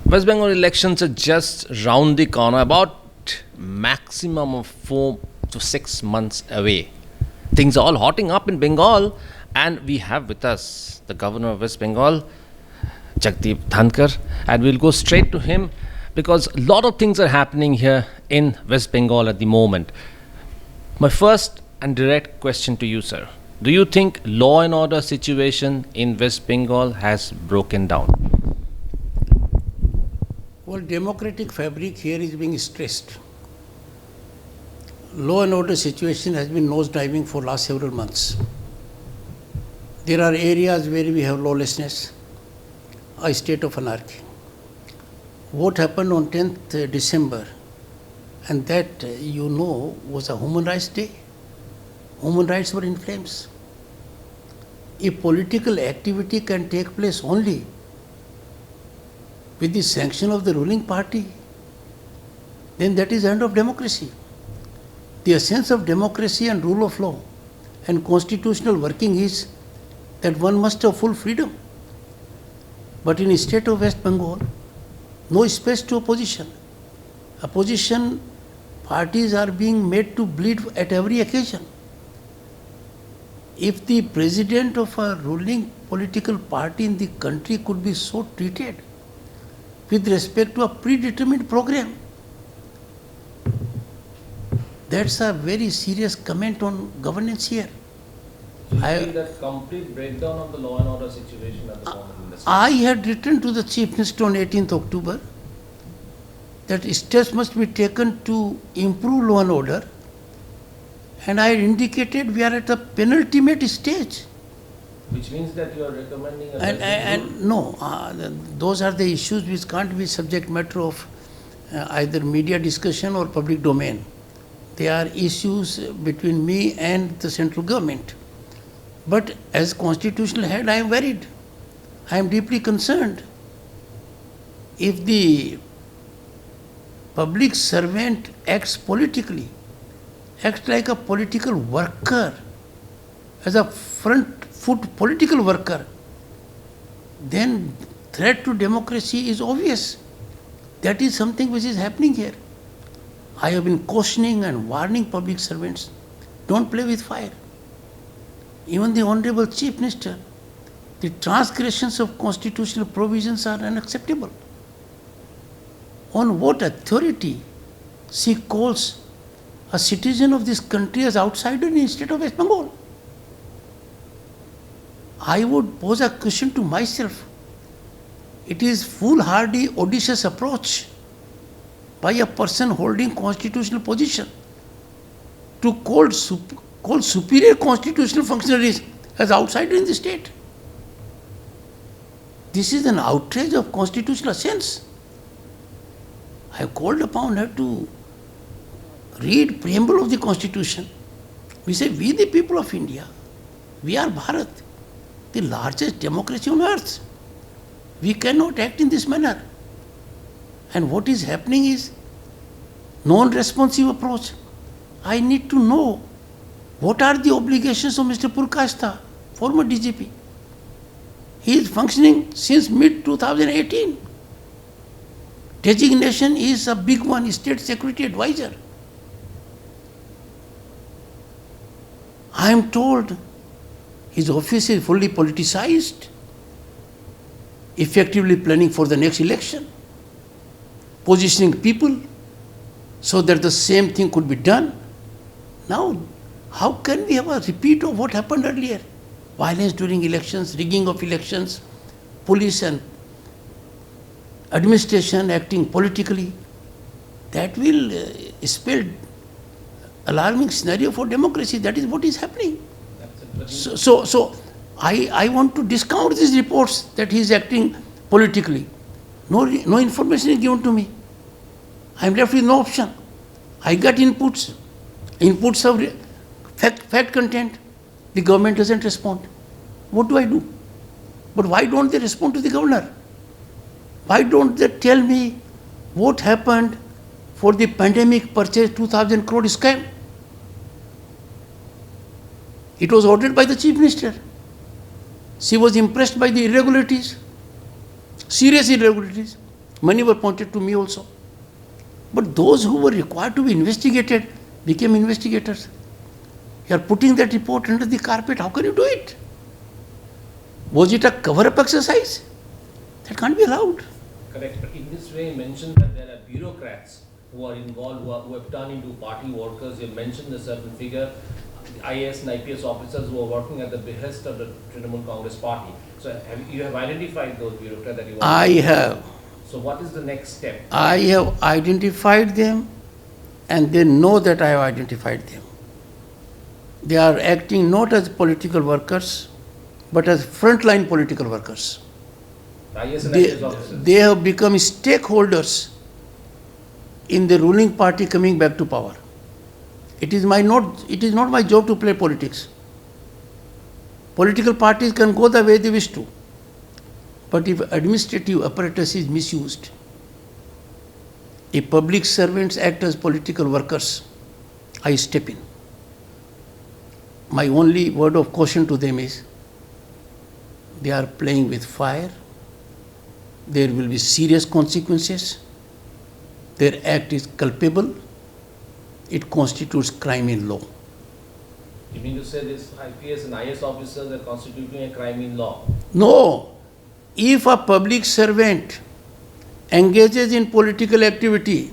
West Bengal elections are just round the corner, about maximum of 4 to 6 months away. Things are all hotting up in Bengal, and we have with us the governor of West Bengal, Jagdeep Dhankar, and we'll go straight to him because a lot of things are happening here in West Bengal at the moment. My first and direct question to you, sir. Do you think law and order situation in West Bengal has broken down? Well, democratic fabric here is being stressed. Law and order situation has been nosediving for last several months. There are areas where we have lawlessness, a state of anarchy. What happened on 10th December, and that was a Human Rights Day. Human rights were in flames. If political activity can take place only with the sanction of the ruling party, then that is the end of democracy. The essence of democracy and rule of law and constitutional working is that one must have full freedom. But in the state of West Bengal, no space to opposition. Opposition parties are being made to bleed at every occasion. If the president of a ruling political party in the country could be so treated with respect to a predetermined program, that's a very serious comment on governance here. Do you think that complete breakdown of the law and order situation at the moment in the state? I had written to the Chief Minister on 18th October that steps must be taken to improve law and order, and I had indicated we are at a penultimate stage. Which means that you are recommending a Those are the issues which can't be subject matter of either media discussion or public domain. They are issues between me and the central government. But as constitutional head, I am worried. I am deeply concerned. If the public servant acts politically, acts like a political worker, as a front foot political worker, then threat to democracy is obvious. That is something which is happening here. I have been cautioning and warning public servants, don't play with fire. Even the Honorable Chief Minister, the transgressions of constitutional provisions are unacceptable. On what authority she calls a citizen of this country as outsider in the state of West Bengal? I would pose a question to myself. It is foolhardy, audacious approach by a person holding constitutional position to call superior constitutional functionaries as outsider in the state. This is an outrage of constitutional sense. I have called upon her to read preamble of the Constitution. We say, we the people of India, we are Bharat, the largest democracy on earth. We cannot act in this manner. And what is happening is non-responsive approach. I need to know what are the obligations of Mr. Purkashta, former DGP. He is functioning since mid-2018. Designation is a big one, State Security Advisor. I am told his office is fully politicized, effectively planning for the next election, positioning people so that the same thing could be done. Now, how can we have a repeat of what happened earlier? Violence during elections, rigging of elections, police and administration acting politically. That will spell alarming scenario for democracy. That is what is happening. So I want to discount these reports that he is acting politically. No information is given to me. I am left with no option. I got inputs of fact content. The government doesn't respond. What do I do? But why don't they respond to the governor? Why don't they tell me what happened for the pandemic purchase 2,000 crore scam? It was ordered by the Chief Minister. She was impressed by the irregularities, serious irregularities. Many were pointed to me also. But those who were required to be investigated became investigators. You are putting that report under the carpet. How can you do it? Was it a cover-up exercise? That can't be allowed. Correct. But in this way, you mentioned that there are bureaucrats who are involved, who have turned into party workers. You mentioned a certain figure, IAS and IPS officers who are working at the behest of the Trinamool Congress party. So you have identified those bureaucrats that you want. I have. So what is the next step? I have identified them, and they know that I have identified them. They are acting not as political workers, but as frontline political workers. IAS and IPS officers. They have become stakeholders in the ruling party coming back to power. It is not my job to play politics. Political parties can go the way they wish to. But if administrative apparatus is misused, if public servants act as political workers, I step in. My only word of caution to them is, they are playing with fire. There will be serious consequences. Their act is culpable. It constitutes crime in law. You mean to say this IPS and IAS officers are constituting a crime in law? No. If a public servant engages in political activity,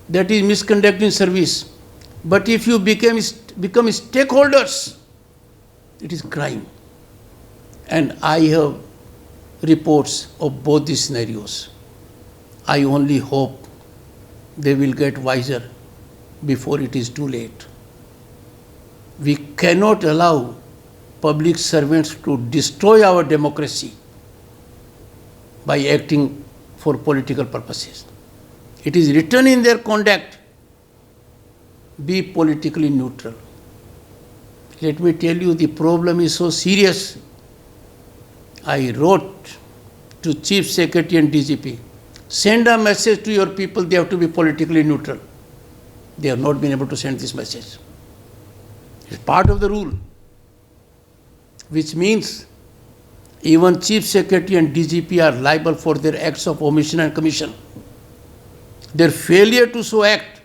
that is misconduct in service. But if you become stakeholders, it is crime. And I have reports of both these scenarios. I only hope they will get wiser before it is too late. We cannot allow public servants to destroy our democracy by acting for political purposes. It is written in their conduct, be politically neutral. Let me tell you, the problem is so serious. I wrote to Chief Secretary and DGP, send a message to your people, they have to be politically neutral. They have not been able to send this message. It's part of the rule, which means even Chief Secretary and DGP are liable for their acts of omission and commission. Their failure to so act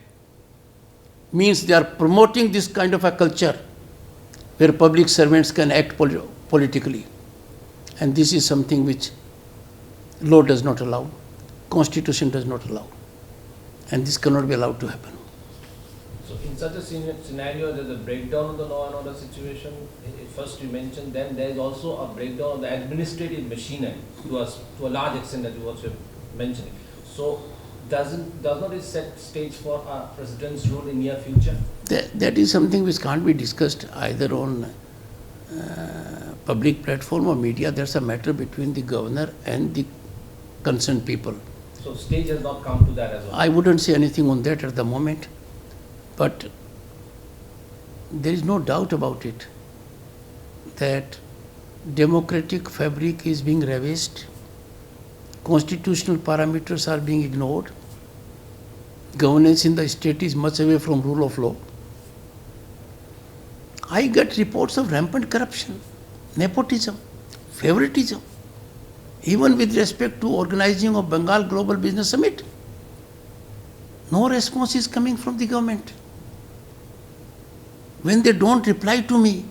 means they are promoting this kind of a culture where public servants can act politically. And this is something which law does not allow, Constitution does not allow. And this cannot be allowed to happen. So in such a scenario, there's a breakdown of the law and order situation. First you mentioned, then there is also a breakdown of the administrative machinery to a large extent that you also mentioning. So does not it set stage for a president's rule in near future? That is something which can't be discussed either on public platform or media. That's a matter between the governor and the concerned people. So stage has not come to that as well? I wouldn't say anything on that at the moment, but there is no doubt about it that democratic fabric is being ravaged, constitutional parameters are being ignored, governance in the state is much away from rule of law. I get reports of rampant corruption, nepotism, favoritism, even with respect to organizing of Bengal Global Business Summit. No response is coming from the government. When they don't reply to me,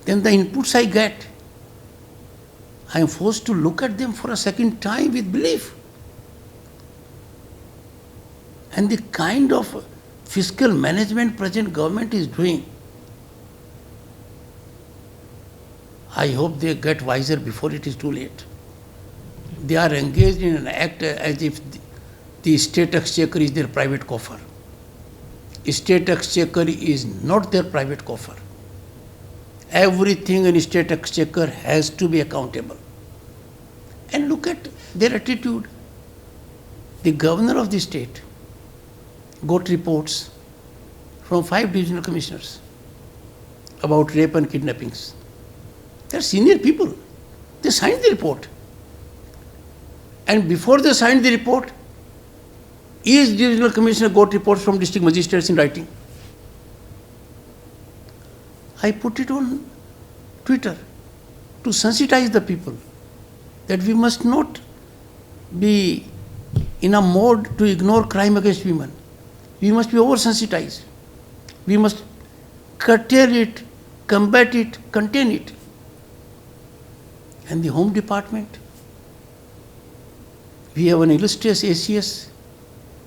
then the inputs I get, I am forced to look at them for a second time with belief. And the kind of fiscal management present government is doing, I hope they get wiser before it is too late. They are engaged in an act as if the state exchequer is their private coffer. State exchequer is not their private coffer. Everything in state exchequer has to be accountable. And look at their attitude. The governor of the state got reports from 5 divisional commissioners about rape and kidnappings. They are senior people. They signed the report. And before they signed the report, each divisional commissioner got reports from district magistrates in writing. I put it on Twitter to sensitize the people that we must not be in a mode to ignore crime against women. We must be oversensitized. We must curtail it, combat it, contain it. And the Home Department, we have an illustrious ACS,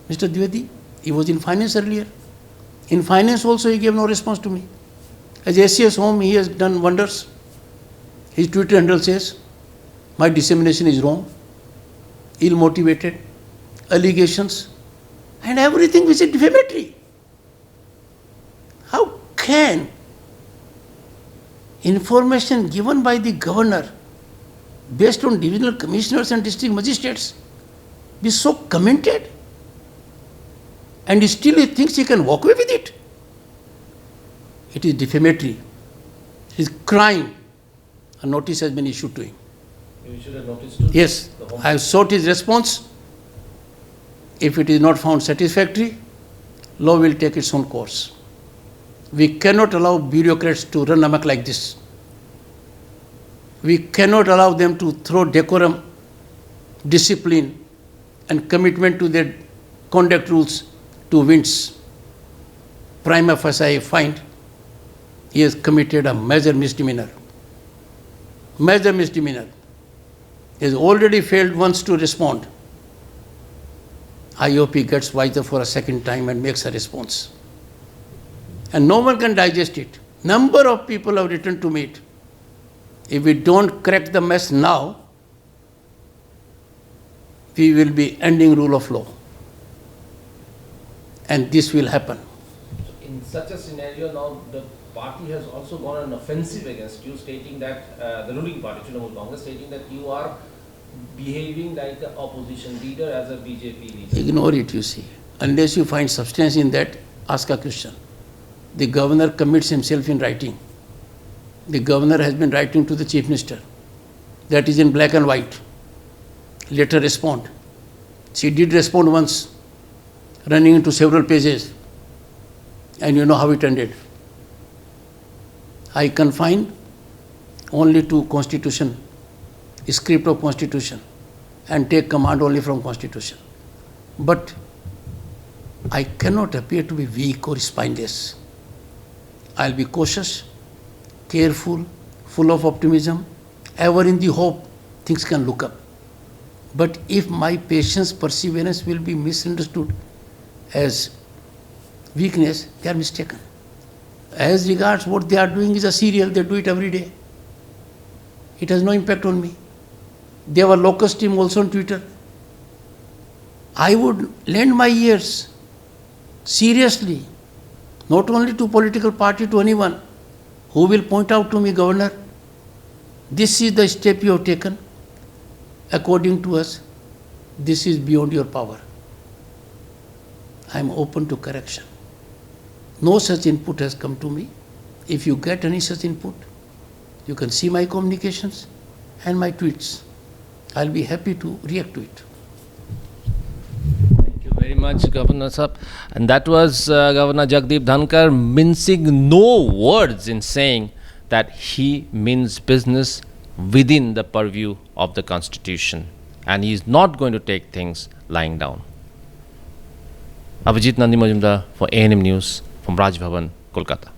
Mr. Dwivedi. He was in finance earlier. In finance also he gave no response to me. As ACS Home, he has done wonders. His Twitter handle says, my dissemination is wrong, ill-motivated, allegations, and everything which is defamatory. How can information given by the governor based on divisional commissioners and district magistrates be so commented? And still he thinks he can walk away with it. It is defamatory. It is crime. A notice has been issued to him. You should have noticed too. Yes, I have sought his response. If it is not found satisfactory, law will take its own course. We cannot allow bureaucrats to run amok like this. We cannot allow them to throw decorum, discipline, and commitment to their conduct rules to winds. Prima facie, I find he has committed a major misdemeanor. Major misdemeanor. He has already failed once to respond. I hope he gets wiser for a second time and makes a response. And no one can digest it. Number of people have written to me. If we don't crack the mess now, we will be ending rule of law. And this will happen. In such a scenario, now the party has also gone on an offensive against you, stating that the ruling party, Trinamool Congress, stating that you are behaving like an opposition leader as a BJP leader. Ignore it, you see. Unless you find substance in that, ask a question. The governor commits himself in writing. The governor has been writing to the chief minister. That is in black and white. Let her respond. She did respond once, running into several pages. And you know how it ended. I confine only to Constitution, script of Constitution, and take command only from Constitution. But I cannot appear to be weak or spineless. I'll be cautious, careful, full of optimism, ever in the hope things can look up. But if my patience, perseverance will be misunderstood as weakness, they are mistaken. As regards what they are doing is a serial, they do it every day. It has no impact on me. They have a locust team also on Twitter. I would lend my ears seriously, not only to political party, to anyone who will point out to me, Governor, this is the step you have taken. According to us, this is beyond your power. I am open to correction. No such input has come to me. If you get any such input, you can see my communications and my tweets. I'll be happy to react to it. Thank you very much, Governor Sahab. And that was Governor Jagdeep Dhankar mincing no words in saying that he means business within the purview of the Constitution. And he is not going to take things lying down. Abhijit Nandi Majumdar for ANM News from Raj Bhavan, Kolkata.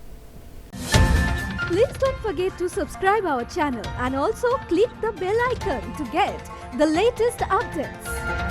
Please don't forget to subscribe our channel and also click the bell icon to get the latest updates.